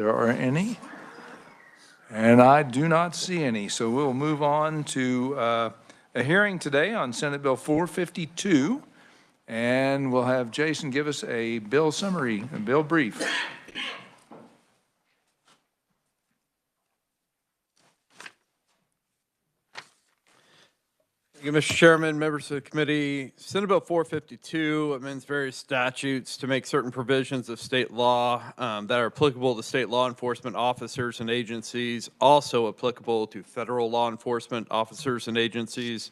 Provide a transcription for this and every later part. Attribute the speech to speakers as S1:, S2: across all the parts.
S1: There are any? And I do not see any. So we'll move on to a hearing today on Senate Bill 452. And we'll have Jason give us a bill summary, a bill brief.
S2: Thank you, Mr. Chairman, members of the committee. Senate Bill 452 amends various statutes to make certain provisions of state law that are applicable to state law enforcement officers and agencies, also applicable to federal law enforcement officers and agencies.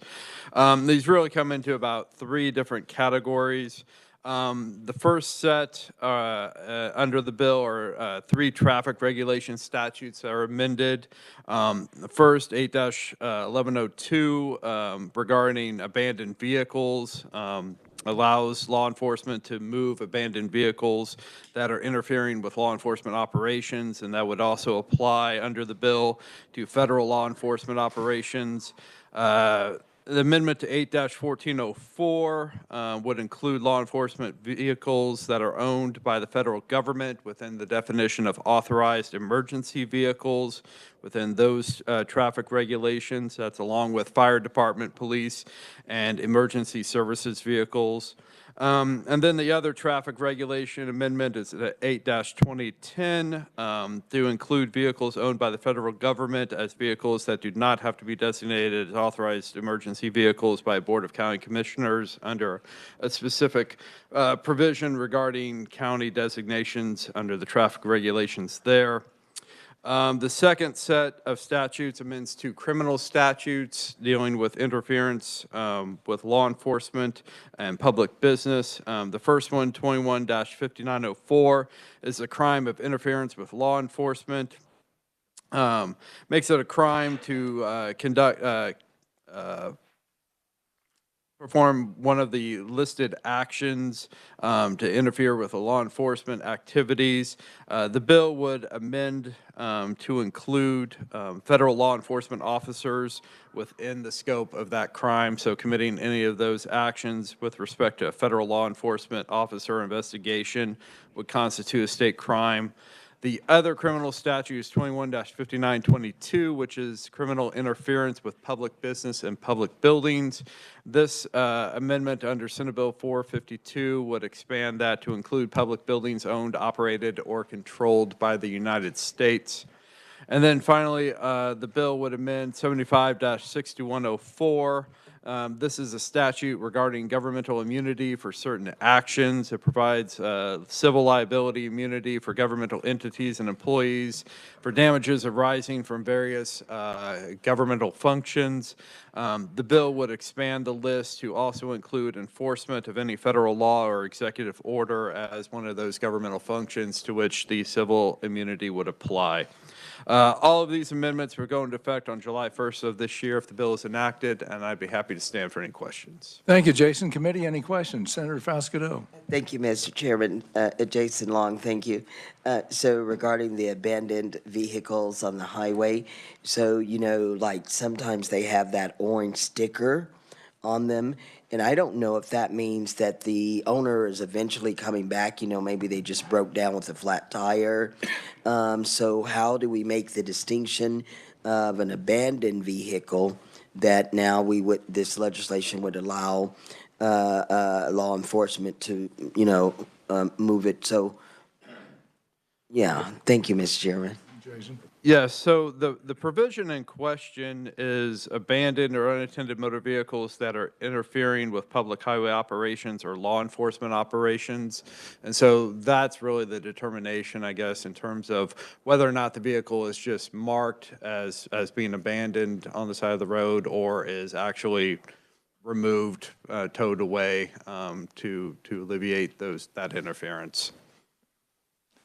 S2: These really come into about three different categories. The first set under the bill are three traffic regulation statutes that are amended. The first, 8-1102, regarding abandoned vehicles, allows law enforcement to move abandoned vehicles that are interfering with law enforcement operations, and that would also apply under the bill to federal law enforcement operations. The amendment to 8-1404 would include law enforcement vehicles that are owned by the federal government within the definition of authorized emergency vehicles within those traffic regulations. That's along with fire department, police, and emergency services vehicles. And then the other traffic regulation amendment is 8-2010 to include vehicles owned by the federal government as vehicles that do not have to be designated as authorized emergency vehicles by a board of county commissioners under a specific provision regarding county designations under the traffic regulations there. The second set of statutes amends two criminal statutes dealing with interference with law enforcement and public business. The first one, 21-5904, is a crime of interference with law enforcement. Makes it a crime to perform one of the listed actions to interfere with the law enforcement activities. The bill would amend to include federal law enforcement officers within the scope of that crime. So committing any of those actions with respect to a federal law enforcement officer investigation would constitute a state crime. The other criminal statute is 21-5922, which is criminal interference with public business and public buildings. This amendment under Senate Bill 452 would expand that to include public buildings owned, operated, or controlled by the United States. And then finally, the bill would amend 75-6104. This is a statute regarding governmental immunity for certain actions. It provides civil liability immunity for governmental entities and employees for damages arising from various governmental functions. The bill would expand the list to also include enforcement of any federal law or executive order as one of those governmental functions to which the civil immunity would apply. All of these amendments will go into effect on July 1st of this year if the bill is enacted, and I'd be happy to stand for any questions.
S1: Thank you, Jason. Committee, any questions? Senator Fasquedo.
S3: Thank you, Mr. Chairman. Jason Long, thank you. So regarding the abandoned vehicles on the highway, so, you know, like sometimes they have that orange sticker on them, and I don't know if that means that the owner is eventually coming back. You know, maybe they just broke down with a flat tire. So how do we make the distinction of an abandoned vehicle that now this legislation would allow law enforcement to, you know, move it? So, yeah, thank you, Mr. Chairman.
S1: Jason.
S2: Yes, so the provision in question is abandoned or unattended motor vehicles that are interfering with public highway operations or law enforcement operations. And so that's really the determination, I guess, in terms of whether or not the vehicle is just marked as being abandoned on the side of the road or is actually removed, towed away to alleviate that interference.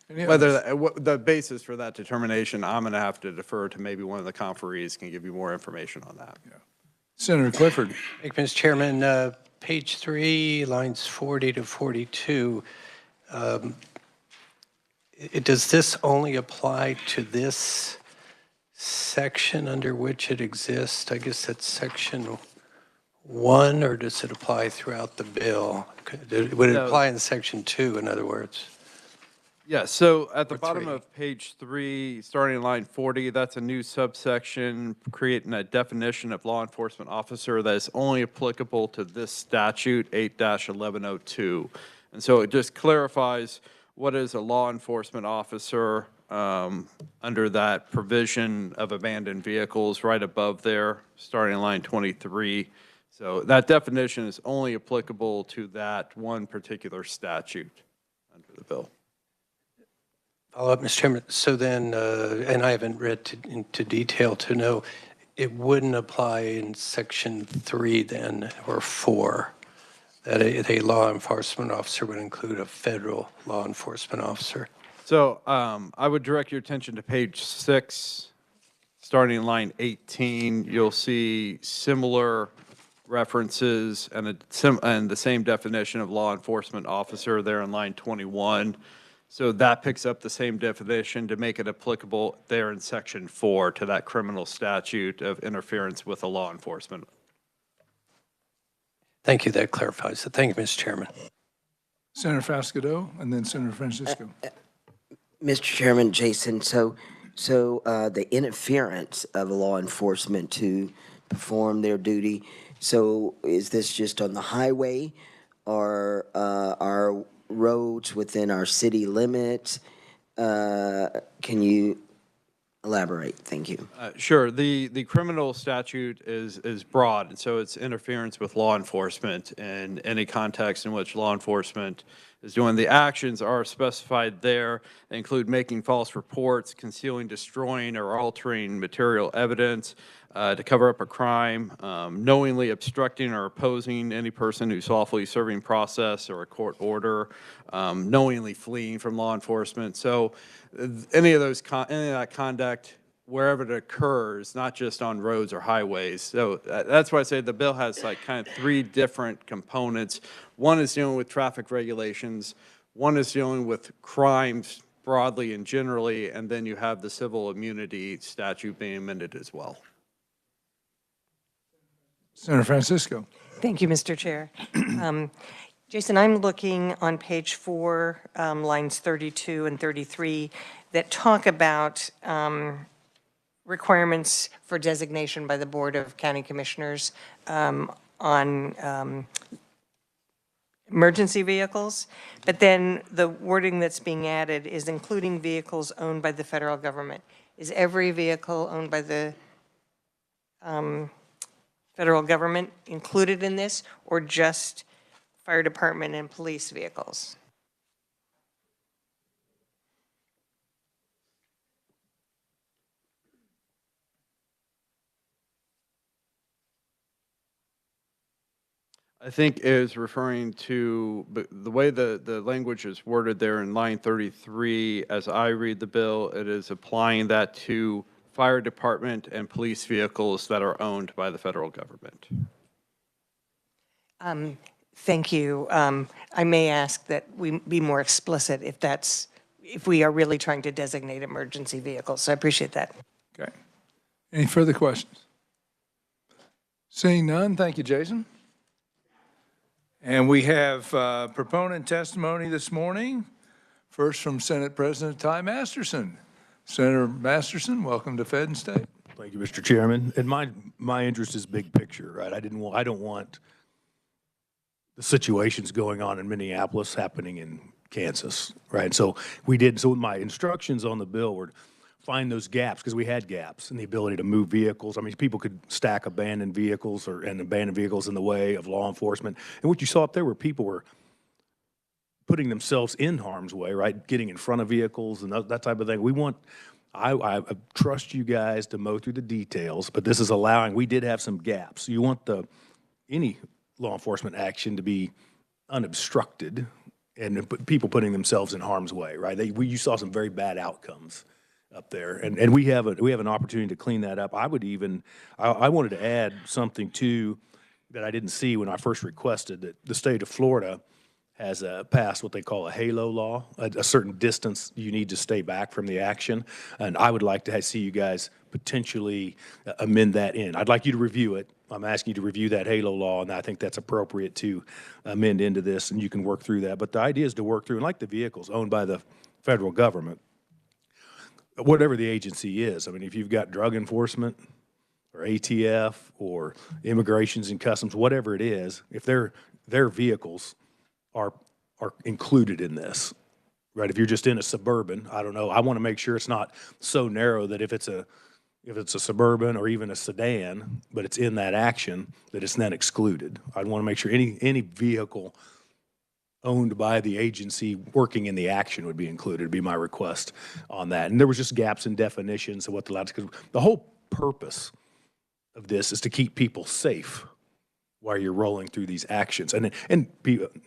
S2: Whether the basis for that determination, I'm going to have to defer to maybe one of the conferees can give you more information on that.
S1: Yeah. Senator Clifford.
S4: Thank you, Mr. Chairman. Page 3, lines 40 to 42. Does this only apply to this section under which it exists? I guess that's section 1, or does it apply throughout the bill? Would it apply in section 2, in other words?
S2: Yeah, so at the
S4: Or
S2: bottom
S4: 3.
S2: of page 3, starting in line 40, that's a new subsection creating a definition of law enforcement officer that is only applicable to this statute, 8-1102. And so it just clarifies what is a law enforcement officer under that provision of abandoned vehicles right above there, starting in line 23. So that definition is only applicable to that one particular statute under the bill.
S4: Follow up, Mr. Chairman. So then, and I haven't read into detail to know, it wouldn't apply in section 3 then, or 4, that a law enforcement officer would include a federal law enforcement officer.
S2: So I would direct your attention to page 6, starting in line 18. You'll see similar references and the same definition of law enforcement officer there in line 21. So that picks up the same definition to make it applicable there in section 4 to that criminal statute of interference with a law enforcement.
S4: Thank you, that clarifies it. Thank you, Mr. Chairman.
S1: Senator Fasquedo, and then Senator Francisco.
S3: Mr. Chairman, Jason, so the interference of law enforcement to perform their duty, so is this just on the highway or our roads within our city limits? Can you elaborate? Thank you.
S2: Sure. The criminal statute is broad, and so it's interference with law enforcement in any context in which law enforcement is doing. The actions are specified there. They include making false reports, concealing, destroying, or altering material evidence to cover up a crime, knowingly obstructing or opposing any person who's lawfully serving process or a court order, knowingly fleeing from law enforcement. So any of that conduct, wherever it occurs, not just on roads or highways. So that's why I say the bill has like kind of 3 different components. One is dealing with traffic regulations, one is dealing with crimes broadly and generally, and then you have the civil immunity statute being amended as well.
S1: Senator Francisco.
S5: Thank you, Mr. Chair. Jason, I'm looking on page 4, lines 32 and 33, that talk about requirements for designation by the Board of County Commissioners on emergency vehicles. But then the wording that's being added is including vehicles owned by the federal government. Is every vehicle owned by the federal government included in this, or just fire department and police vehicles?
S2: I think is referring to the way the language is worded there in line 33. As I read the bill, it is applying that to fire department and police vehicles that are owned by the federal government.
S5: Thank you. I may ask that we be more explicit if we are really trying to designate emergency vehicles. So I appreciate that.
S1: Okay. Any further questions? Seeing none, thank you, Jason. And we have proponent testimony this morning. First from Senate President Ty Masterson. Senator Masterson, welcome to Fed and State.
S6: Thank you, Mr. Chairman. And my interest is big picture, right? I don't want the situations going on in Minneapolis happening in Kansas, right? So my instructions on the bill were find those gaps, because we had gaps in the ability to move vehicles. I mean, people could stack abandoned vehicles and abandoned vehicles in the way of law enforcement. And what you saw up there were people were putting themselves in harm's way, right? Getting in front of vehicles and that type of thing. I trust you guys to mow through the details, but this is allowing, we did have some gaps. You want any law enforcement action to be unobstructed and people putting themselves in harm's way, right? You saw some very bad outcomes up there, and we have an opportunity to clean that up. I wanted to add something too that I didn't see when I first requested, that the state of Florida has passed what they call a HALO law, a certain distance you need to stay back from the action, and I would like to see you guys potentially amend that in. I'd like you to review it. I'm asking you to review that HALO law, and I think that's appropriate to amend into this, and you can work through that. But the idea is to work through, and like the vehicles owned by the federal government, whatever the agency is. I mean, if you've got drug enforcement or ATF or immigrations and customs, whatever it is, if their vehicles are included in this, right? If you're just in a Suburban, I don't know, I want to make sure it's not so narrow that if it's a Suburban or even a sedan, but it's in that action, that it's then excluded. I'd want to make sure any vehicle owned by the agency working in the action would be included, would be my request on that. And there was just gaps in definitions of what the allowed, because the whole purpose of this is to keep people safe while you're rolling through these actions. And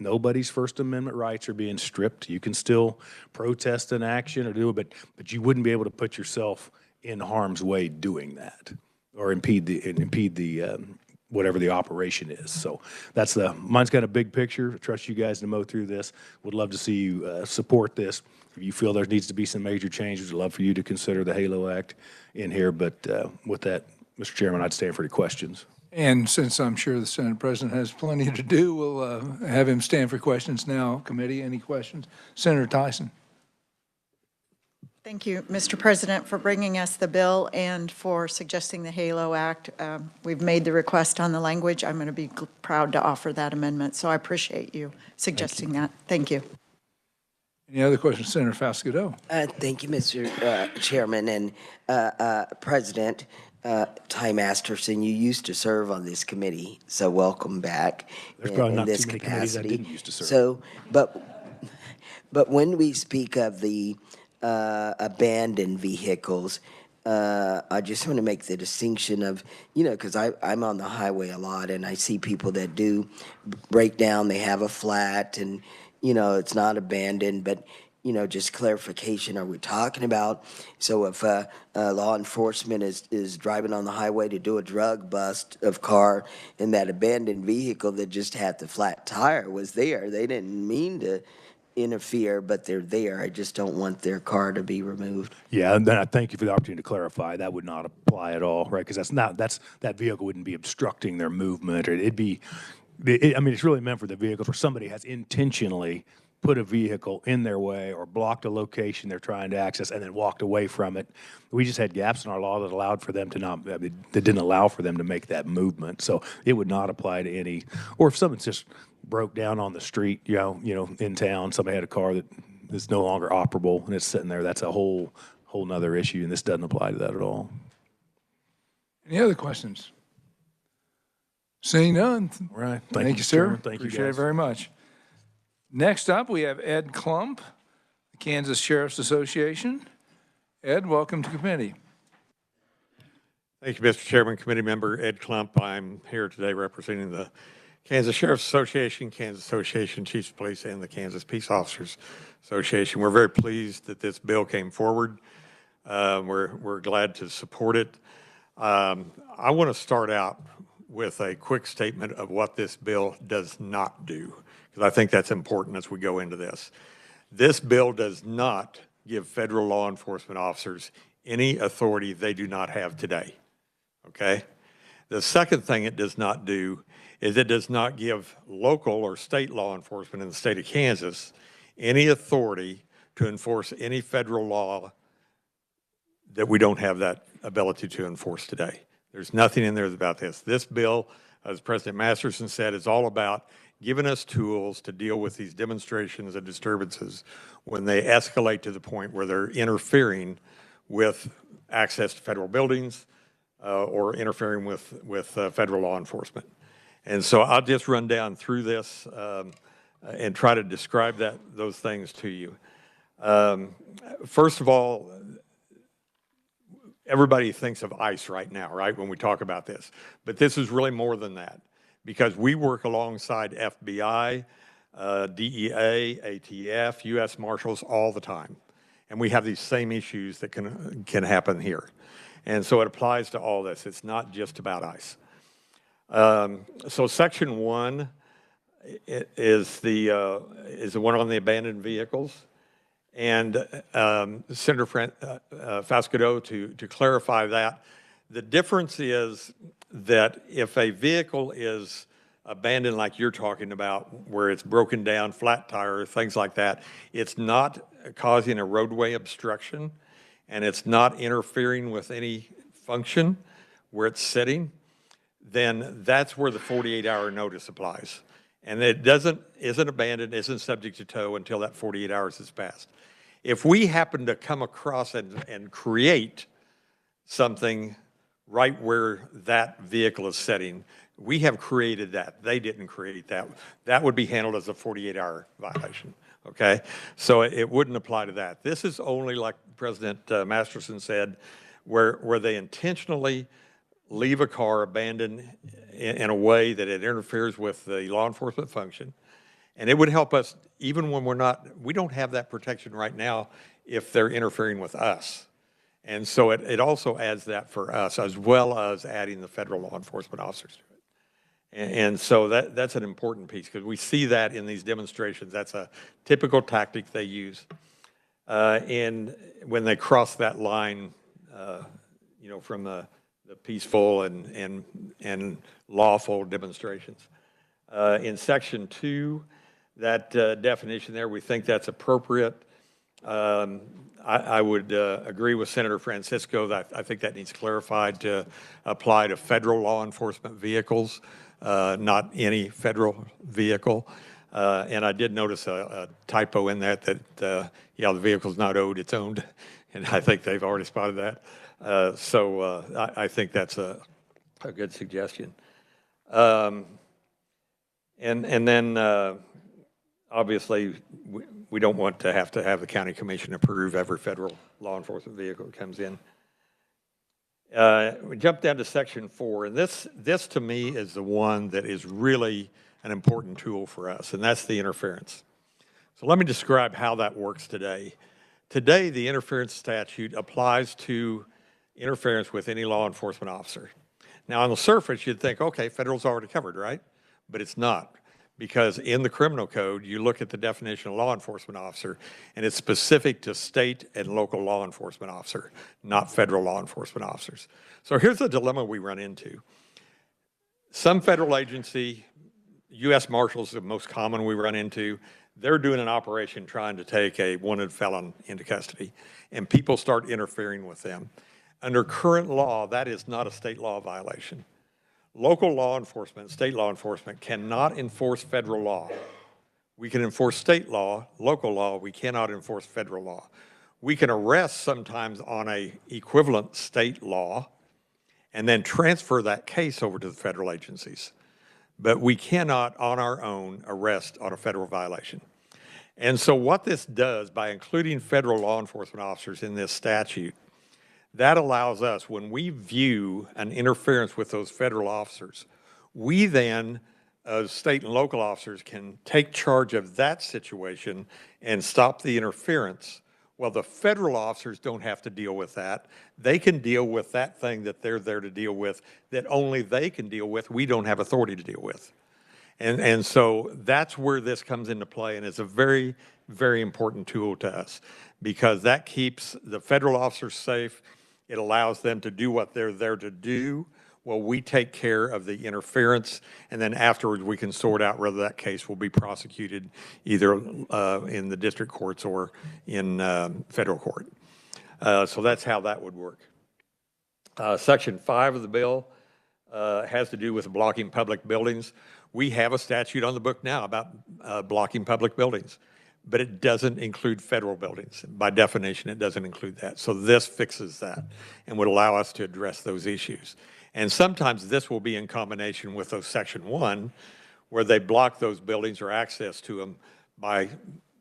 S6: nobody's First Amendment rights are being stripped. You can still protest an action or do it, but you wouldn't be able to put yourself in harm's way doing that or impede the whatever the operation is. So mine's got a big picture. I trust you guys to mow through this. Would love to see you support this. If you feel there needs to be some major changes, I'd love for you to consider the HALO Act in here. But with that, Mr. Chairman, I'd stand for any questions.
S1: And since I'm sure the Senate President has plenty to do, we'll have him stand for questions now. Committee, any questions? Senator Tyson.
S7: Thank you, Mr. President, for bringing us the bill and for suggesting the HALO Act. We've made the request on the language. I'm going to be proud to offer that amendment, so I appreciate you suggesting that. Thank you.
S1: Any other questions, Senator Fasquedo?
S3: Thank you, Mr. Chairman and President. Ty Masterson, you used to serve on this committee, so welcome back.
S6: There's probably
S3: in
S6: not
S3: this
S6: too many
S3: capacity.
S6: committees I didn't used to serve.
S3: So, but when we speak of the abandoned vehicles, I just want to make the distinction of, because I'm on the highway a lot and I see people that do break down, they have a flat and, it's not abandoned, but just clarification, are we talking about, so if law enforcement is driving on the highway to do a drug bust of car and that abandoned vehicle that just had the flat tire was there, they didn't mean to interfere, but they're there. I just don't want their car to be removed.
S6: Yeah, and then I thank you for the opportunity to clarify. That would not apply at all, right? Because that vehicle wouldn't be obstructing their movement, or it's really meant for the vehicles where somebody has intentionally put a vehicle in their way or blocked a location they're trying to access and then walked away from it. We just had gaps in our law that allowed for them that didn't allow for them to make that movement. So it would not apply to any, or if someone's just broke down on the street, in town, somebody had a car that is no longer operable and it's sitting there, that's a whole nother issue, and this doesn't apply to that at all.
S1: Any other questions? Seeing none.
S6: All right.
S1: Thank you,
S6: Mr.
S1: sir.
S6: Chairman. Thank you,
S1: Appreciate it
S6: guys.
S1: very much. Next up, we have Ed Klump, the Kansas Sheriff's Association. Ed, welcome to committee.
S8: Thank you, Mr. Chairman. Committee member Ed Klump. I'm here today representing the Kansas Sheriff's Association, Kansas Association of Chiefs of Police, and the Kansas Peace Officers Association. We're very pleased that this bill came forward. We're glad to support it. I want to start out with a quick statement of what this bill does not do, because I think that's important as we go into this. This bill does not give federal law enforcement officers any authority they do not have today, okay? The second thing it does not do is it does not give local or state law enforcement in the state of Kansas any authority to enforce any federal law that we don't have that ability to enforce today. There's nothing in there about this. This bill, as President Masterson said, is all about giving us tools to deal with these demonstrations and disturbances when they escalate to the point where they're interfering with access to federal buildings or interfering with federal law enforcement. And so I'll just run down through this and try to describe those things to you. First of all, everybody thinks of ICE right now, right, when we talk about this. But this is really more than that, because we work alongside FBI, DEA, ATF, U.S. Marshals all the time. And we have these same issues that can happen here. And so it applies to all this. It's not just about ICE. So Section 1 is the one on the abandoned vehicles. And Senator Fasquedo, to clarify that, the difference is that if a vehicle is abandoned like you're talking about, where it's broken down, flat tire, things like that, it's not causing a roadway obstruction, and it's not interfering with any function where it's sitting, then that's where the 48-hour notice applies. And it isn't abandoned, isn't subject to tow until that 48 hours has passed. If we happen to come across and create something right where that vehicle is sitting, we have created that. They didn't create that. That would be handled as a 48-hour violation, okay? So it wouldn't apply to that. This is only, like President Masterson said, where they intentionally leave a car abandoned in a way that it interferes with the law enforcement function. And it would help us even when we don't have that protection right now if they're interfering with us. And so it also adds that for us, as well as adding the federal law enforcement officers to it. And so that's an important piece, because we see that in these demonstrations. That's a typical tactic they use. And when they cross that line, from the peaceful and lawful demonstrations. In Section 2, that definition there, we think that's appropriate. I would agree with Senator Francisco that I think that needs clarified to apply to federal law enforcement vehicles, not any federal vehicle. And I did notice a typo in that the vehicle's not owed, it's owned. And I think they've already spotted that. So I think that's a good suggestion. And then obviously we don't want to have the county commission approve every federal law enforcement vehicle that comes in. We jump down to Section 4, and this to me is the one that is really an important tool for us, and that's the interference. So let me describe how that works today. Today, the interference statute applies to interference with any law enforcement officer. Now, on the surface, you'd think, okay, federal's already covered, right? But it's not, because in the criminal code, you look at the definition of law enforcement officer, and it's specific to state and local law enforcement officer, not federal law enforcement officers. So here's the dilemma we run into. Some federal agency, U.S. Marshals, the most common we run into, they're doing an operation trying to take a wanted felon into custody, and people start interfering with them. Under current law, that is not a state law violation. Local law enforcement, state law enforcement cannot enforce federal law. We can enforce state law, local law, we cannot enforce federal law. We can arrest sometimes on a equivalent state law and then transfer that case over to the federal agencies. But we cannot on our own arrest on a federal violation. And so what this does, by including federal law enforcement officers in this statute, that allows us, when we view an interference with those federal officers, we then, as state and local officers, can take charge of that situation and stop the interference. Well, the federal officers don't have to deal with that. They can deal with that thing that they're there to deal with, that only they can deal with. We don't have authority to deal with. And so that's where this comes into play, and it's a very, very important tool to us, because that keeps the federal officers safe. It allows them to do what they're there to do while we take care of the interference, and then afterwards we can sort out whether that case will be prosecuted either in the district courts or in federal court. So that's how that would work. Section 5 of the bill has to do with blocking public buildings. We have a statute on the book now about blocking public buildings, but it doesn't include federal buildings. By definition, it doesn't include that. So this fixes that and would allow us to address those issues. And sometimes this will be in combination with those Section 1, where they block those buildings or access to them by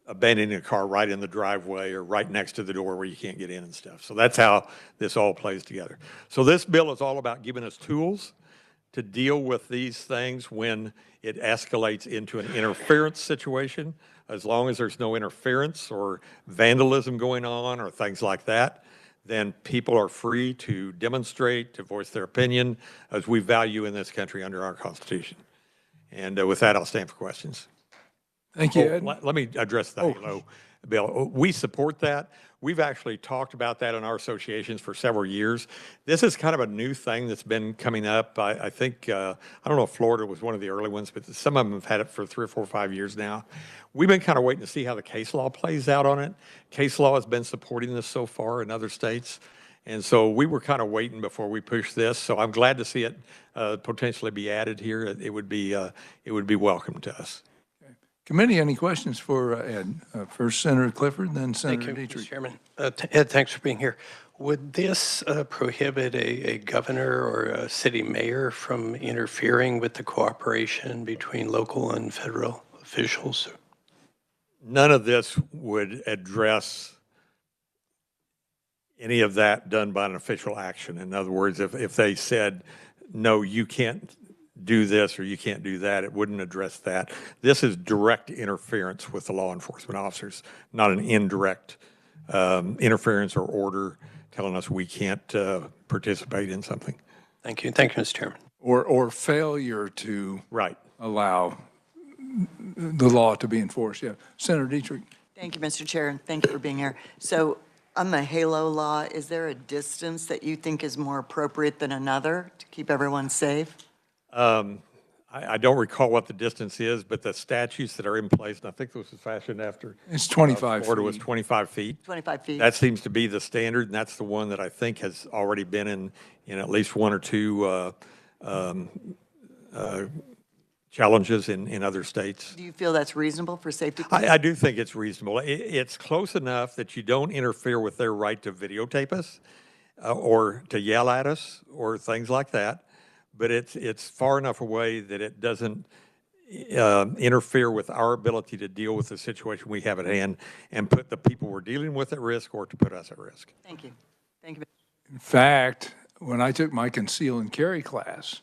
S8: abandoning a car right in the driveway or right next to the door where you can't get in and stuff. So that's how this all plays together. So this bill is all about giving us tools to deal with these things when it escalates into an interference situation. As long as there's no interference or vandalism going on or things like that, then people are free to demonstrate, to voice their opinion, as we value in this country under our Constitution. And with that, I'll stand for questions.
S1: Thank you, Ed.
S8: Let me address the halo. bill. We support that. We've actually talked about that in our associations for several years. This is kind of a new thing that's been coming up. I think, I don't know if Florida was one of the early ones, but some of them have had it for 3 or 4 or 5 years now. We've been kind of waiting to see how the case law plays out on it. Case law has been supporting this so far in other states. And so we were kind of waiting before we pushed this. So I'm glad to see it potentially be added here. It would be welcome to us.
S1: Committee, any questions for Ed? First Senator Clifford, then
S4: Thank
S1: Senator
S4: you,
S1: Dietrich.
S4: Mr. Chairman. Ed, thanks for being here. Would this prohibit a governor or a city mayor from interfering with the cooperation between local and federal officials?
S8: None of this would address any of that done by an official action. In other words, if they said, no, you can't do this or you can't do that, it wouldn't address that. This is direct interference with the law enforcement officers, not an indirect interference or order telling us we can't participate in something.
S4: Thank you. Thank you, Mr. Chairman.
S1: Or failure to
S8: Right.
S1: allow the law to be enforced. Yeah. Senator Dietrich.
S9: Thank you, Mr. Chair, and thank you for being here. So on the HALO law, is there a distance that you think is more appropriate than another to keep everyone safe?
S8: I don't recall what the distance is, but the statutes that are in place, and I think this was fashioned after
S1: It's 25
S8: Florida was
S1: feet.
S8: 25 feet.
S9: 25 feet?
S8: That seems to be the standard, and that's the one that I think has already been in at least 1 or 2 challenges in other states.
S9: Do you feel that's reasonable for safety?
S8: I do think it's reasonable. It's close enough that you don't interfere with their right to videotape us or to yell at us or things like that. But it's far enough away that it doesn't interfere with our ability to deal with the situation we have at hand and put the people we're dealing with at risk or to put us at risk.
S9: Thank you. Thank you.
S1: In fact, when I took my conceal and carry class,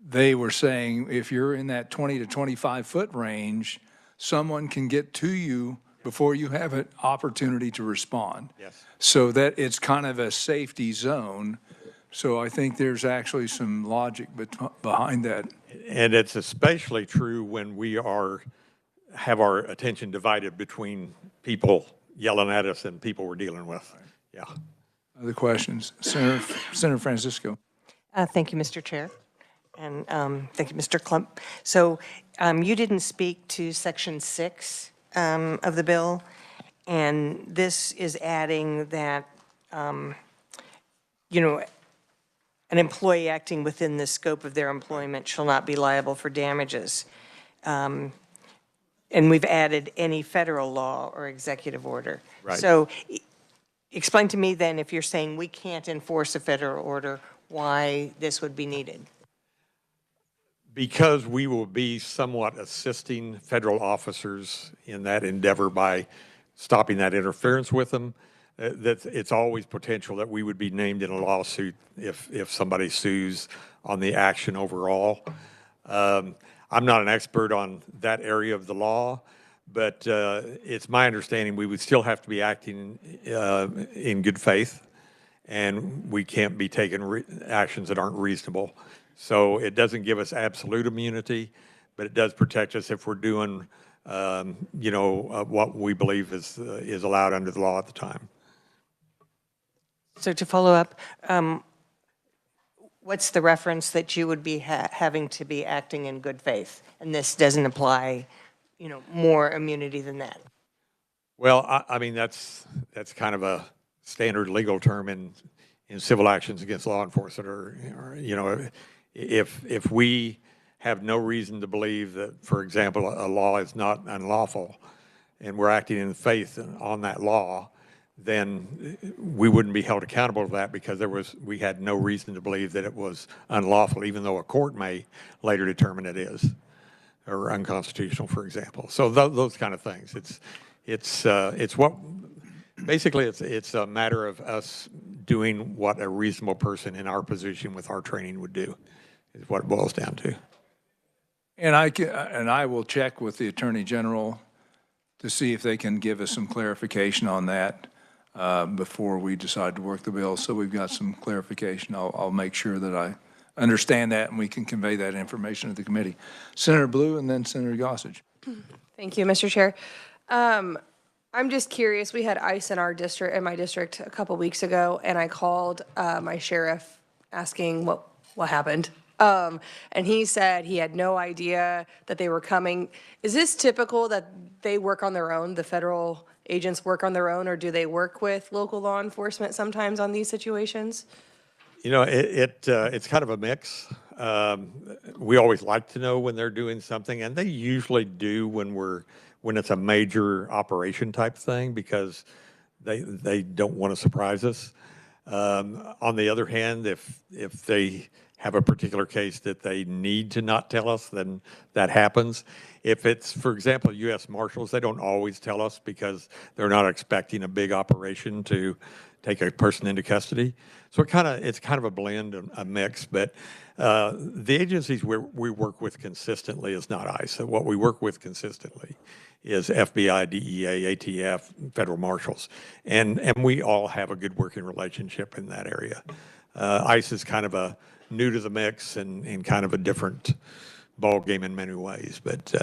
S1: they were saying if you're in that 20 to 25 foot range, someone can get to you before you have an opportunity to respond.
S8: Yes.
S1: So that it's kind of a safety zone. So I think there's actually some logic behind that.
S8: And it's especially true when we have our attention divided between people yelling at us and people we're dealing with. Yeah.
S1: Other questions? Senator Francisco.
S5: Thank you, Mr. Chair. And thank you, Mr. Klump. So you didn't speak to Section 6 of the bill, and this is adding that, an employee acting within the scope of their employment shall not be liable for damages. And we've added any federal law or executive order.
S8: Right.
S5: So explain to me then, if you're saying we can't enforce a federal order, why this would be needed?
S8: Because we will be somewhat assisting federal officers in that endeavor by stopping that interference with them. That it's always potential that we would be named in a lawsuit if somebody sues on the action overall. I'm not an expert on that area of the law, but it's my understanding we would still have to be acting in good faith, and we can't be taking actions that aren't reasonable. So it doesn't give us absolute immunity, but it does protect us if we're doing, what we believe is allowed under the law at the time.
S5: So to follow up, what's the reference that you would be having to be acting in good faith? And this doesn't apply, more immunity than that?
S8: Well, I mean, that's kind of a standard legal term in civil actions against law enforcement, or if we have no reason to believe that, for example, a law is not unlawful, and we're acting in faith on that law, then we wouldn't be held accountable to that because we had no reason to believe that it was unlawful, even though a court may later determine it is, or unconstitutional, for example. So those kind of things. It's a matter of us doing what a reasonable person in our position with our training would do, is what it boils down to.
S1: And I will check with the Attorney General to see if they can give us some clarification on that before we decide to work the bill. So we've got some clarification. I'll make sure that I understand that and we can convey that information to the committee. Senator Blue and then Senator Gossage.
S10: Thank you, Mr. Chair. I'm just curious, we had ICE in my district a couple weeks ago, and I called my sheriff asking what happened. And he said he had no idea that they were coming. Is this typical that they work on their own, the federal agents work on their own, or do they work with local law enforcement sometimes on these situations?
S8: You know, it's kind of a mix. We always like to know when they're doing something, and they usually do when it's a major operation type thing, because they don't want to surprise us. On the other hand, if they have a particular case that they need to not tell us, then that happens. If it's, for example, U.S. Marshals, they don't always tell us because they're not expecting a big operation to take a person into custody. So it's kind of a blend, a mix. But the agencies we work with consistently is not ICE. So what we work with consistently is FBI, DEA, ATF, federal marshals. And we all have a good working relationship in that area. ICE is kind of a new to the mix and kind of a different ballgame in many ways. But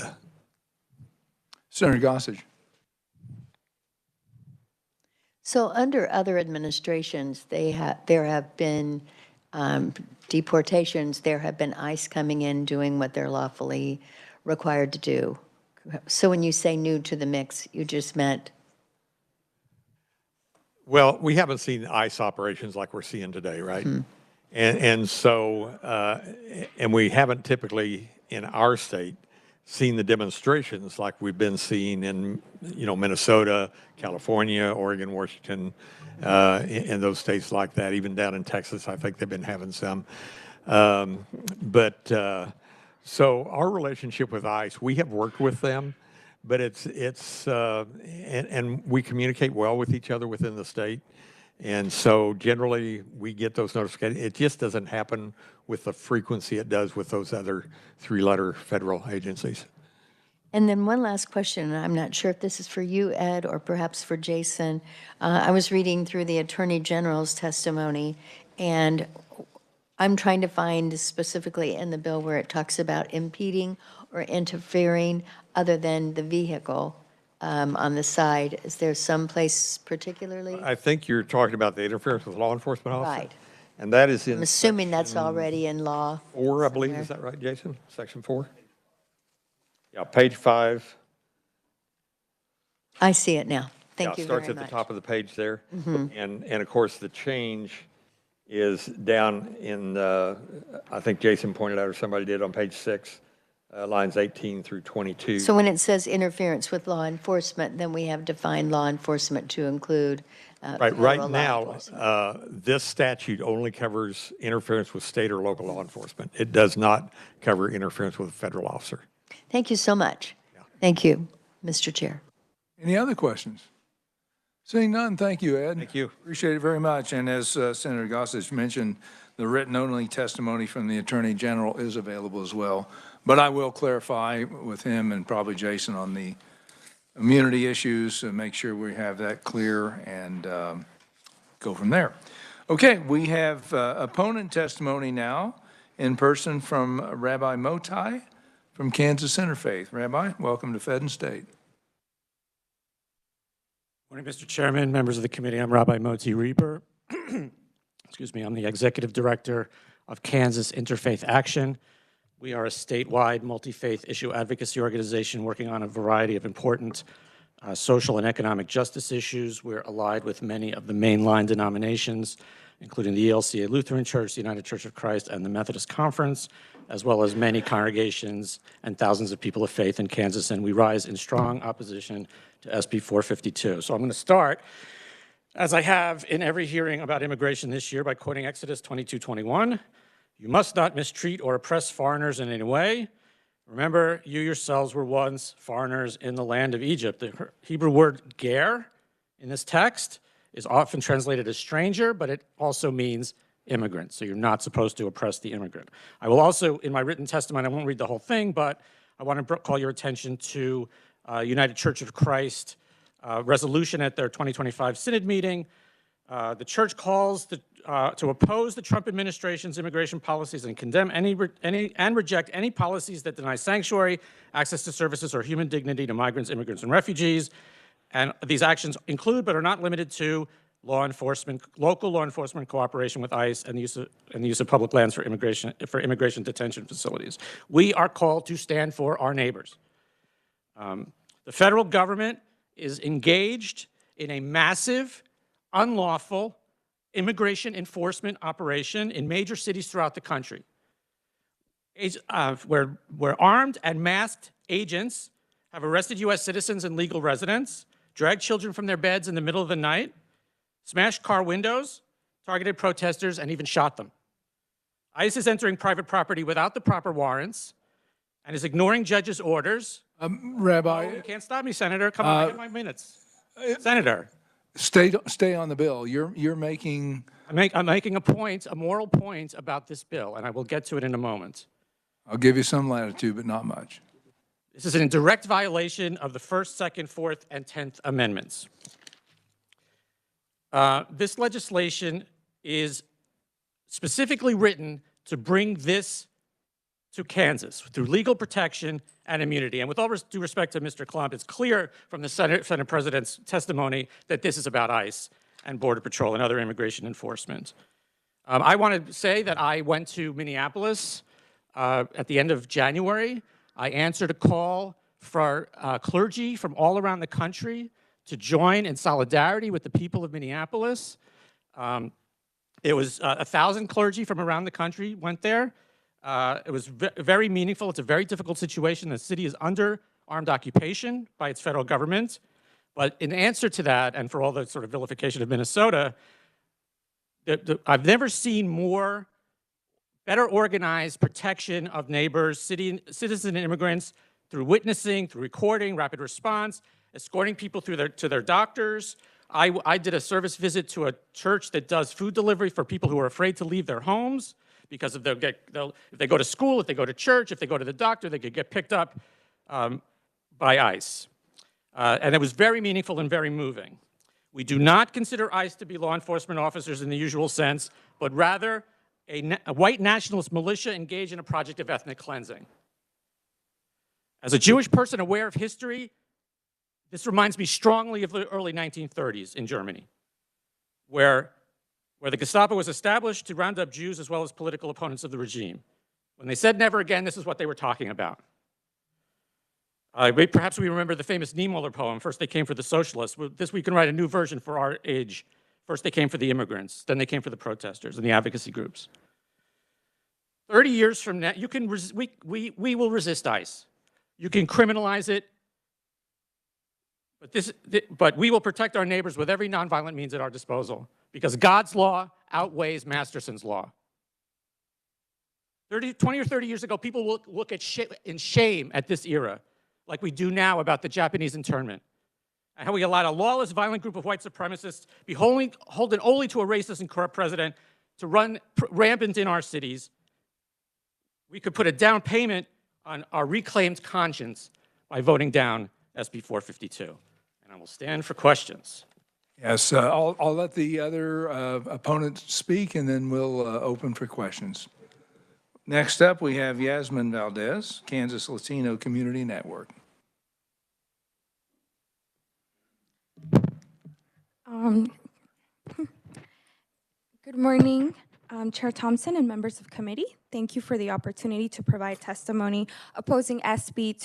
S1: Senator Gossage.
S11: So under other administrations, there have been deportations, there have been ICE coming in doing what they're lawfully required to do. So when you say new to the mix, you just meant?
S8: Well, we haven't seen ICE operations like we're seeing today, right? And so, and we haven't typically in our state seen the demonstrations like we've been seeing in, Minnesota, California, Oregon, Washington, in those states like that. Even down in Texas, I think they've been having some. So our relationship with ICE, we have worked with them, but and we communicate well with each other within the state. And so generally we get those notifications. It just doesn't happen with the frequency it does with those other three-letter federal agencies.
S11: And then one last question, and I'm not sure if this is for you, Ed, or perhaps for Jason. I was reading through the Attorney General's testimony, and I'm trying to find specifically in the bill where it talks about impeding or interfering other than the vehicle on the side. Is there some place particularly?
S8: I think you're talking about the interference with law enforcement officers.
S11: Right.
S8: And that is in
S11: I'm assuming that's already in law.
S8: 4, I believe. Is that right, Jason? Section 4? Yeah, page 5.
S11: I see it now. Thank you very much.
S8: It starts at the top of the page there. And of course, the change is down in, I think Jason pointed out, or somebody did, on page 6, lines 18 through 22.
S11: So when it says interference with law enforcement, then we have defined law enforcement to include
S8: Right
S11: federal law
S8: now,
S11: enforcement.
S8: this statute only covers interference with state or local law enforcement. It does not cover interference with a federal officer.
S11: Thank you so much. Thank you, Mr. Chair.
S1: Any other questions? Seeing none, thank you, Ed.
S8: Thank you.
S1: Appreciate it very much. And as Senator Gossage mentioned, the written-only testimony from the Attorney General is available as well. But I will clarify with him and probably Jason on the immunity issues and make sure we have that clear and go from there. Okay, we have opponent testimony now in person from Rabbi Motai from Kansas Interfaith. Rabbi, welcome to Fed and State.
S12: Morning, Mr. Chairman, members of the committee. I'm Rabbi Moti Reber. Excuse me, I'm the Executive Director of Kansas Interfaith Action. We are a statewide multi-faith issue advocacy organization working on a variety of important social and economic justice issues. We're allied with many of the mainline denominations, including the ELCA Lutheran Church, the United Church of Christ, and the Methodist Conference, as well as many congregations and thousands of people of faith in Kansas, and we rise in strong opposition to SB 452. So I'm going to start, as I have in every hearing about immigration this year, by quoting Exodus 22:21. You must not mistreat or oppress foreigners in any way. Remember, you yourselves were once foreigners in the land of Egypt. The Hebrew word ger in this text is often translated as stranger, but it also means immigrant. So you're not supposed to oppress the immigrant. I will also, in my written testimony, I won't read the whole thing, but I want to call your attention to United Church of Christ resolution at their 2025 Synod meeting. The church calls to oppose the Trump administration's immigration policies and condemn and reject any policies that deny sanctuary, access to services, or human dignity to migrants, immigrants, and refugees. And these actions include, but are not limited to, law enforcement, local law enforcement cooperation with ICE and the use of public lands for immigration detention facilities. We are called to stand for our neighbors. The federal government is engaged in a massive, unlawful immigration enforcement operation in major cities throughout the country, where armed and masked agents have arrested U.S. citizens and legal residents, dragged children from their beds in the middle of the night, smashed car windows, targeted protesters, and even shot them. ICE is entering private property without the proper warrants and is ignoring judges' orders.
S1: Rabbi,
S12: Oh, you can't stop me, Senator. Come on, I have my minutes. Senator.
S1: stay on the bill. You're making.
S12: I'm making a point, a moral point about this bill, and I will get to it in a moment.
S1: I'll give you some latitude, but not much.
S12: This is in direct violation of the First, Second, Fourth, and 10th Amendments. This legislation is specifically written to bring this to Kansas through legal protection and immunity. And with all due respect to Mr. Klump, it's clear from the Senate President's testimony that this is about ICE and Border Patrol and other immigration enforcement. I want to say that I went to Minneapolis at the end of January. I answered a call for clergy from all around the country to join in solidarity with the people of Minneapolis. It was 1,000 clergy from around the country went there. It was very meaningful. It's a very difficult situation. The city is under armed occupation by its federal government. But in answer to that, and for all the sort of vilification of Minnesota, I've never seen more better organized protection of neighbors, citizen and immigrants through witnessing, through recording, rapid response, escorting people to their doctors. I did a service visit to a church that does food delivery for people who are afraid to leave their homes because if they go to school, if they go to church, if they go to the doctor, they could get picked up by ICE. And it was very meaningful and very moving. We do not consider ICE to be law enforcement officers in the usual sense, but rather a white nationalist militia engaged in a project of ethnic cleansing. As a Jewish person aware of history, this reminds me strongly of the early 1930s in Germany, where the Gestapo was established to round up Jews as well as political opponents of the regime. When they said never again, this is what they were talking about. Perhaps we remember the famous Niemöller poem, First They Came for the Socialists. We can write a new version for our age. First they came for the immigrants, then they came for the protesters and the advocacy groups. 30 years from now, we will resist ICE. You can criminalize it, but we will protect our neighbors with every nonviolent means at our disposal because God's law outweighs Masterson's law. 20 or 30 years ago, people will look in shame at this era, like we do now about the Japanese internment, and how we allowed a lawless, violent group of white supremacists be holden only to a racist and corrupt president to run rampant in our cities. We could put a down payment on our reclaimed conscience by voting down SB 452. And I will stand for questions.
S1: Yes, I'll let the other opponents speak, and then we'll open for questions. Next up, we have Yasmin Valdez, Kansas Latino Community Network.
S13: Good morning, Chair Thompson and members of committee. Thank you for the opportunity to provide testimony opposing SB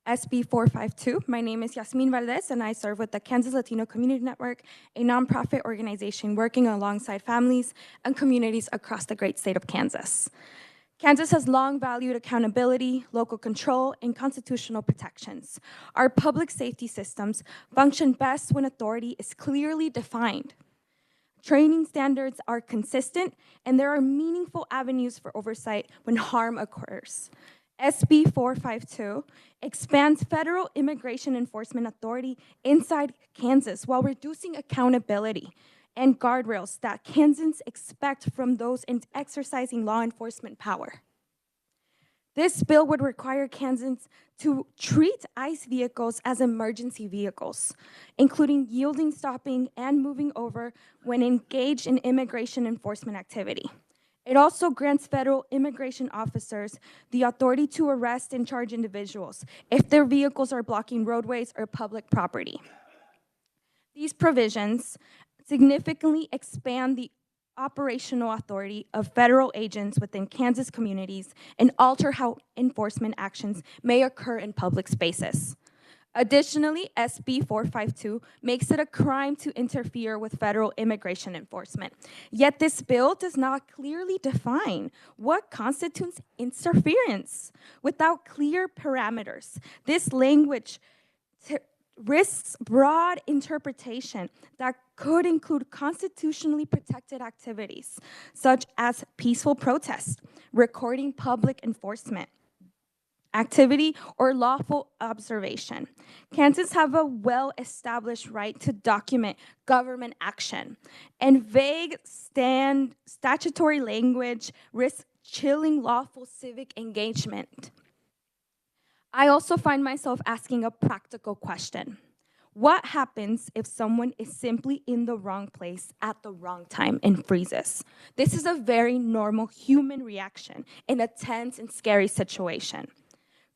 S13: 452. My name is Yasmin Valdez, and I serve with the Kansas Latino Community Network, a nonprofit organization working alongside families and communities across the great state of Kansas. Kansas has long valued accountability, local control, and constitutional protections. Our public safety systems function best when authority is clearly defined. Training standards are consistent, and there are meaningful avenues for oversight when harm occurs. SB 452 expands federal immigration enforcement authority inside Kansas while reducing accountability and guardrails that Kansans expect from those exercising law enforcement power. This bill would require Kansans to treat ICE vehicles as emergency vehicles, including yielding, stopping, and moving over when engaged in immigration enforcement activity. It also grants federal immigration officers the authority to arrest and charge individuals if their vehicles are blocking roadways or public property. These provisions significantly expand the operational authority of federal agents within Kansas communities and alter how enforcement actions may occur in public spaces. Additionally, SB 452 makes it a crime to interfere with federal immigration enforcement. Yet this bill does not clearly define what constitutes interference. Without clear parameters, this language risks broad interpretation that could include constitutionally protected activities, such as peaceful protest, recording public enforcement activity, or lawful observation. Kansas have a well-established right to document government action, and vague statutory language risks chilling lawful civic engagement. I also find myself asking a practical question. What happens if someone is simply in the wrong place at the wrong time and freezes? This is a very normal human reaction in a tense and scary situation.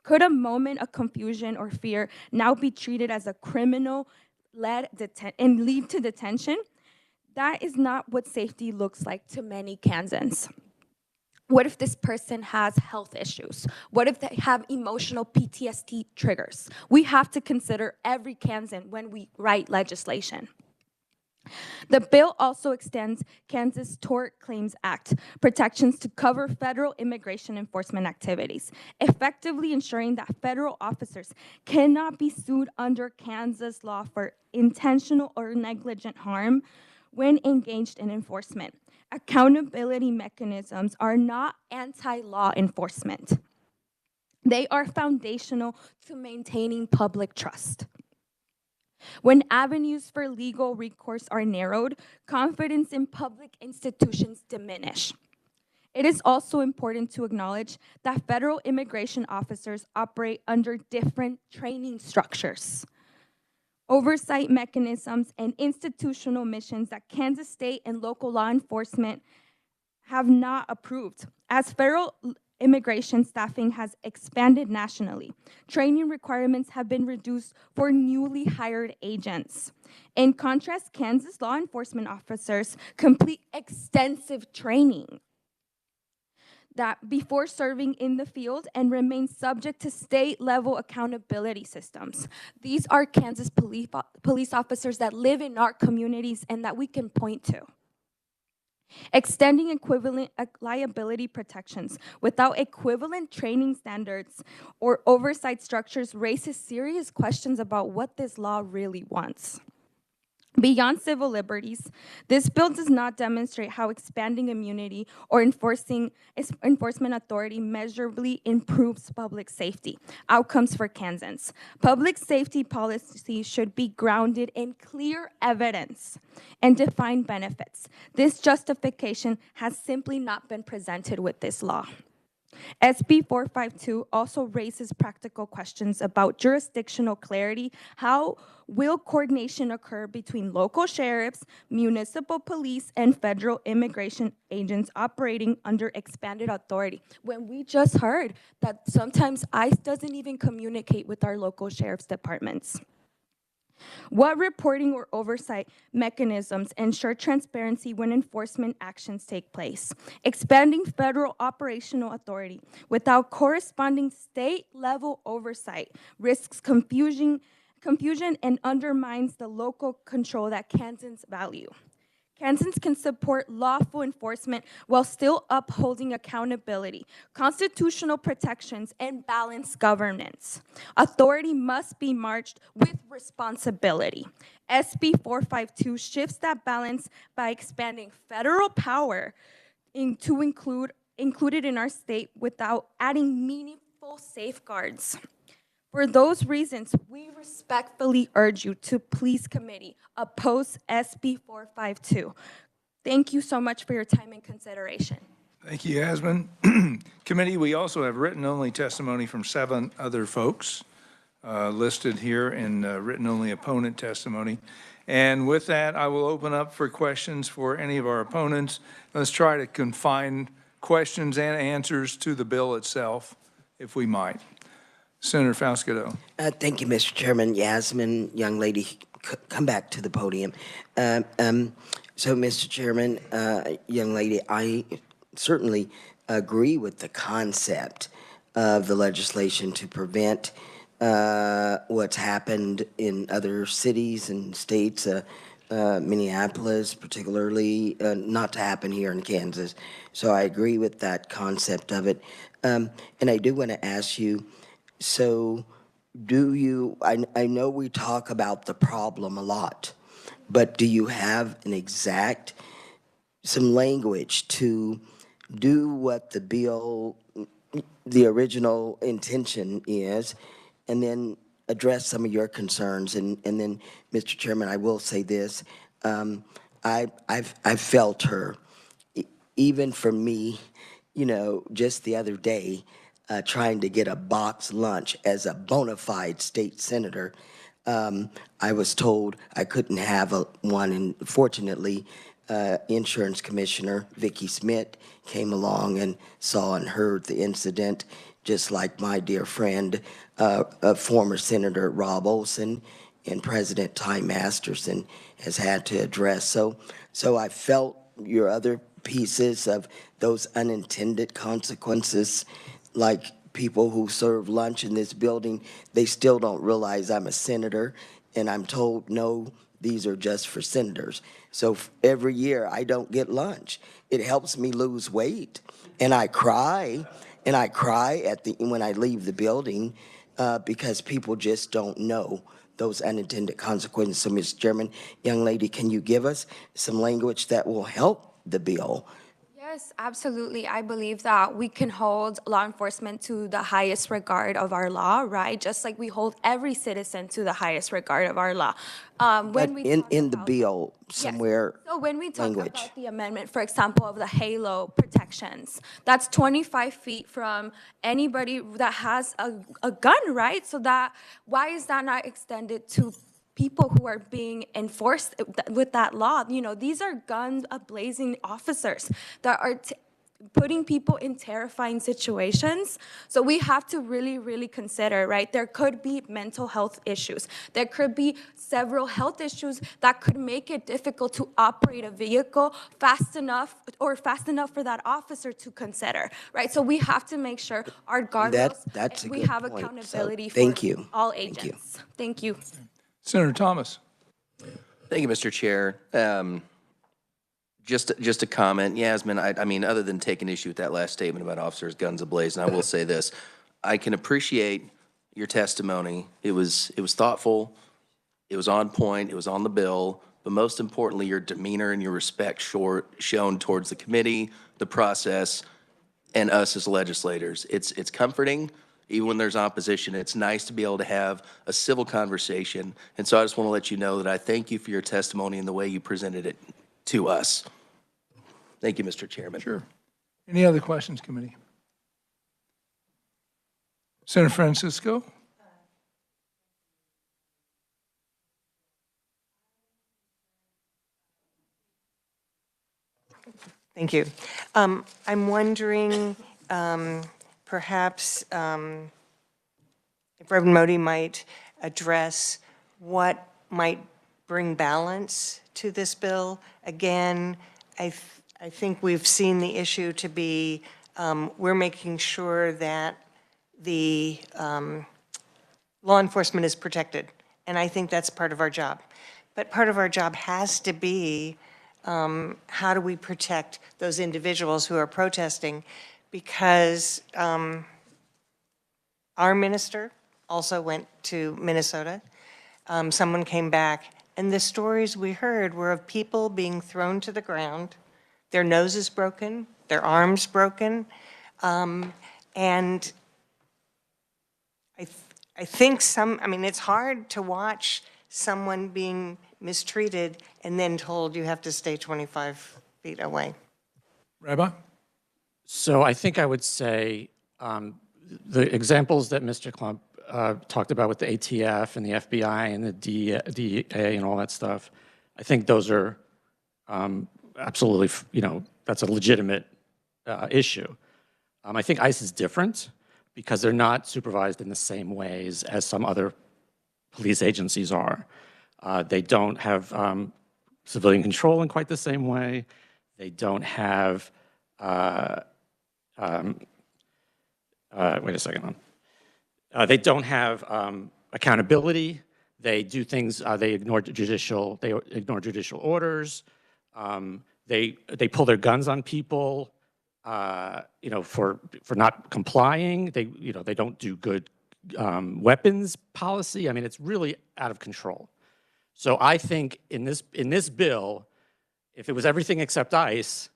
S13: Could a moment of confusion or fear now be treated as a criminal-led and lead to detention? That is not what safety looks like to many Kansans. What if this person has health issues? What if they have emotional PTSD triggers? We have to consider every Kansan when we write legislation. The bill also extends Kansas Tort Claims Act protections to cover federal immigration enforcement activities, effectively ensuring that federal officers cannot be sued under Kansas law for intentional or negligent harm when engaged in enforcement. Accountability mechanisms are not anti-law enforcement. They are foundational to maintaining public trust. When avenues for legal recourse are narrowed, confidence in public institutions diminish. It is also important to acknowledge that federal immigration officers operate under different training structures, oversight mechanisms, and institutional missions that Kansas state and local law enforcement have not approved. As federal immigration staffing has expanded nationally, training requirements have been reduced for newly hired agents. In contrast, Kansas law enforcement officers complete extensive training that before serving in the field and remain subject to state-level accountability systems. These are Kansas police officers that live in our communities and that we can point to. Extending equivalent liability protections without equivalent training standards or oversight structures raises serious questions about what this law really wants. Beyond civil liberties, this bill does not demonstrate how expanding immunity or enforcement authority measurably improves public safety outcomes for Kansans. Public safety policy should be grounded in clear evidence and defined benefits. This justification has simply not been presented with this law. SB 452 also raises practical questions about jurisdictional clarity. How will coordination occur between local sheriffs, municipal police, and federal immigration agents operating under expanded authority? When we just heard that sometimes ICE doesn't even communicate with our local sheriff's departments. What reporting or oversight mechanisms ensure transparency when enforcement actions take place? Expanding federal operational authority without corresponding state-level oversight risks confusion and undermines the local control that Kansans value. Kansans can support lawful enforcement while still upholding accountability, constitutional protections, and balanced governance. Authority must be marched with responsibility. SB 452 shifts that balance by expanding federal power included in our state without adding meaningful safeguards. For those reasons, we respectfully urge you to please committee oppose SB 452. Thank you so much for your time and consideration.
S1: Thank you, Yasmin. Committee, we also have written-only testimony from 7 other folks listed here in written-only opponent testimony. And with that, I will open up for questions for any of our opponents. Let's try to confine questions and answers to the bill itself, if we might. Senator Faustigedo.
S3: Thank you, Mr. Chairman. Yasmin, young lady, come back to the podium. So, Mr. Chairman, young lady, I certainly agree with the concept of the legislation to prevent what's happened in other cities and states, Minneapolis particularly, not to happen here in Kansas. So I agree with that concept of it. And I do want to ask you, so do you, I know we talk about the problem a lot, but do you have an exact, some language to do what the bill, the original intention is, and then address some of your concerns? And then, Mr. Chairman, I will say this, I've felt her, even for me, you know, just the other day, trying to get a box lunch as a bona fide state senator. I was told I couldn't have one, and fortunately, Insurance Commissioner Vicki Smith came along and saw and heard the incident, just like my dear friend, former Senator Rob Olson and President Ty Masterson has had to address. So I felt your other pieces of those unintended consequences, like people who serve lunch in this building, they still don't realize I'm a senator, and I'm told, no, these are just for senators. So every year I don't get lunch. It helps me lose weight, and I cry at when I leave the building because people just don't know those unintended consequences. So, Mr. Chairman, young lady, can you give us some language that will help the bill?
S13: Yes, absolutely. I believe that we can hold law enforcement to the highest regard of our law, right? Just like we hold every citizen to the highest regard of our law.
S3: But in the bill, somewhere,
S13: yes. So when we talk
S3: language.
S13: about the amendment, for example, of the halo protections, that's 25 feet from anybody that has a gun, right? So that, why is that not extended to people who are being enforced with that law? You know, these are guns blazing officers that are putting people in terrifying situations. So we have to really, really consider, right? There could be mental health issues. There could be several health issues that could make it difficult to operate a vehicle fast enough for that officer to consider, right? So we have to make sure our guardrails,
S3: that's a
S13: we
S3: good
S13: have
S3: point.
S13: accountability
S3: So, thank
S13: for
S3: you.
S13: all agents. Thank you.
S1: Senator Thomas.
S14: Thank you, Mr. Chair. Just a comment, Yasmin, I mean, other than taking issue with that last statement about officers, guns ablaze, and I will say this, I can appreciate your testimony. It was thoughtful, it was on point, it was on the bill, but most importantly, your demeanor and your respect shown towards the committee, the process, and us as legislators. It's comforting. Even when there's opposition, it's nice to be able to have a civil conversation. And so I just want to let you know that I thank you for your testimony and the way you presented it to us. Thank you, Mr. Chairman.
S1: Sure. Any other questions, committee? Senator Francisco?
S5: Thank you. I'm wondering, perhaps, if Reverend Modi might address what might bring balance to this bill. Again, I think we've seen the issue to be, we're making sure that the law enforcement is protected, and I think that's part of our job. But part of our job has to be, how do we protect those individuals who are protesting? Because our minister also went to Minnesota. Someone came back, and the stories we heard were of people being thrown to the ground, their noses broken, their arms broken, and I think I mean, it's hard to watch someone being mistreated and then told you have to stay 25 feet away.
S1: Rabbi?
S12: So I think I would say the examples that Mr. Klump talked about with the ATF and the FBI and the DEA and all that stuff, I think those are absolutely, you know, that's a legitimate issue. I think ICE is different because they're not supervised in the same ways as some other police agencies are. They don't have civilian control in quite the same way. They don't have, wait a second. They don't have accountability. They do things, they ignore judicial orders. They pull their guns on people, for not complying. They don't do good weapons policy. I mean, it's really out of control. So I think in this bill, if it was everything except ICE,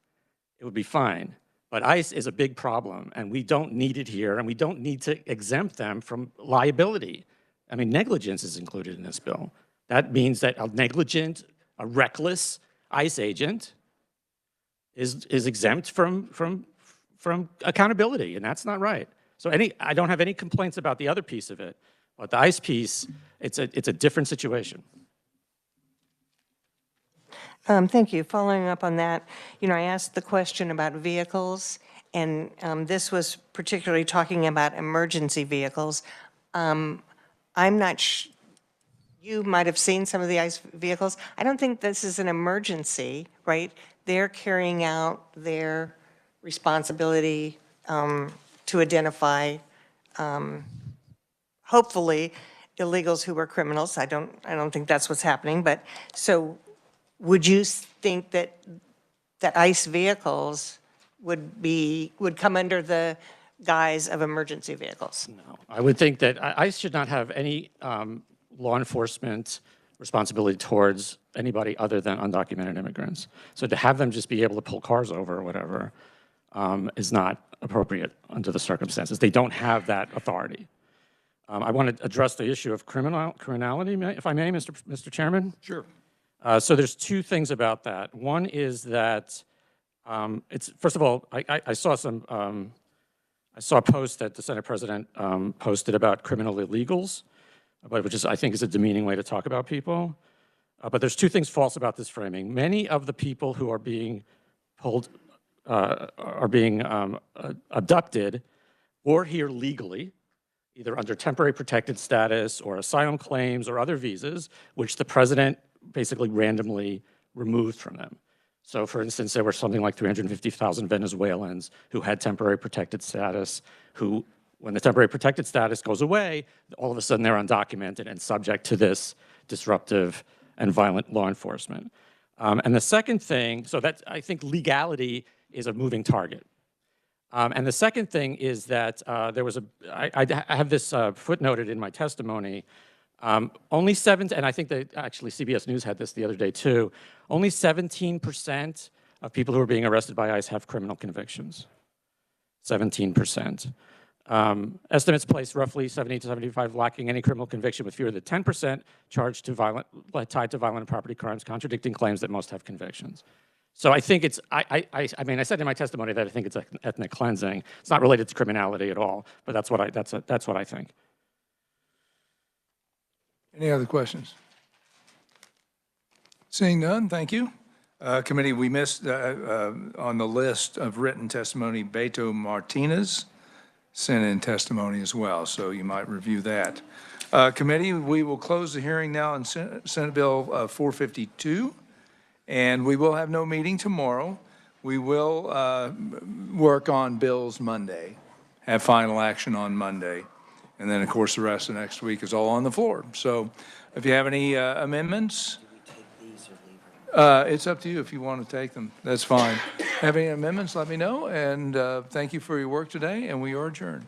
S12: it would be fine. But ICE is a big problem, and we don't need it here, and we don't need to exempt them from liability. I mean, negligence is included in this bill. That means that a negligent, a reckless ICE agent is exempt from accountability, and that's not right. So I don't have any complaints about the other piece of it, but the ICE piece, it's a different situation.
S5: Thank you. Following up on that, I asked the question about vehicles, and this was particularly talking about emergency vehicles. I'm not you might have seen some of the ICE vehicles. I don't think this is an emergency, right? They're carrying out their responsibility to identify, hopefully, illegals who were criminals. I don't think that's what's happening, but so would you think that ICE vehicles would come under the guise of emergency vehicles?
S12: No, I would think that ICE should not have any law enforcement responsibility towards anybody other than undocumented immigrants. So to have them just be able to pull cars over or whatever is not appropriate under the circumstances. They don't have that authority. I want to address the issue of criminality, if I may, Mr. Chairman.
S1: Sure.
S12: So there's two things about that. One is that first of all, I saw a post that the Senate President posted about criminal illegals, which I think is a demeaning way to talk about people. But there's two things false about this framing. Many of the people who are being abducted or here legally, either under temporary protected status or asylum claims or other visas, which the president basically randomly removed from them. So for instance, there were something like 350,000 Venezuelans who had temporary protected status, who, when the temporary protected status goes away, all of a sudden they're undocumented and subject to this disruptive and violent law enforcement. And the second thing, so that I think legality is a moving target. And the second thing is that there was I have this footnoted in my testimony. Only and I think that actually CBS News had this the other day too, only 17% of people who are being arrested by ICE have criminal convictions. 17%. Estimates place roughly 70 to 75 lacking any criminal conviction, with fewer than 10% charged to tied to violent and property crimes, contradicting claims that most have convictions. So I think it's, I mean, I said in my testimony that I think it's ethnic cleansing. It's not related to criminality at all, but that's what I think.
S1: Any other questions? Seeing none, thank you. Committee, we missed on the list of written testimony, Beto Martinez sent in testimony as well, so you might review that. Committee, we will close the hearing now on Senate Bill 452, and we will have no meeting tomorrow. We will work on bills Monday, have final action on Monday. And then, of course, the rest of next week is all on the floor. So if you have any amendments, it's up to you if you want to take them. That's fine. Have any amendments, let me know. And thank you for your work today, and we are adjourned.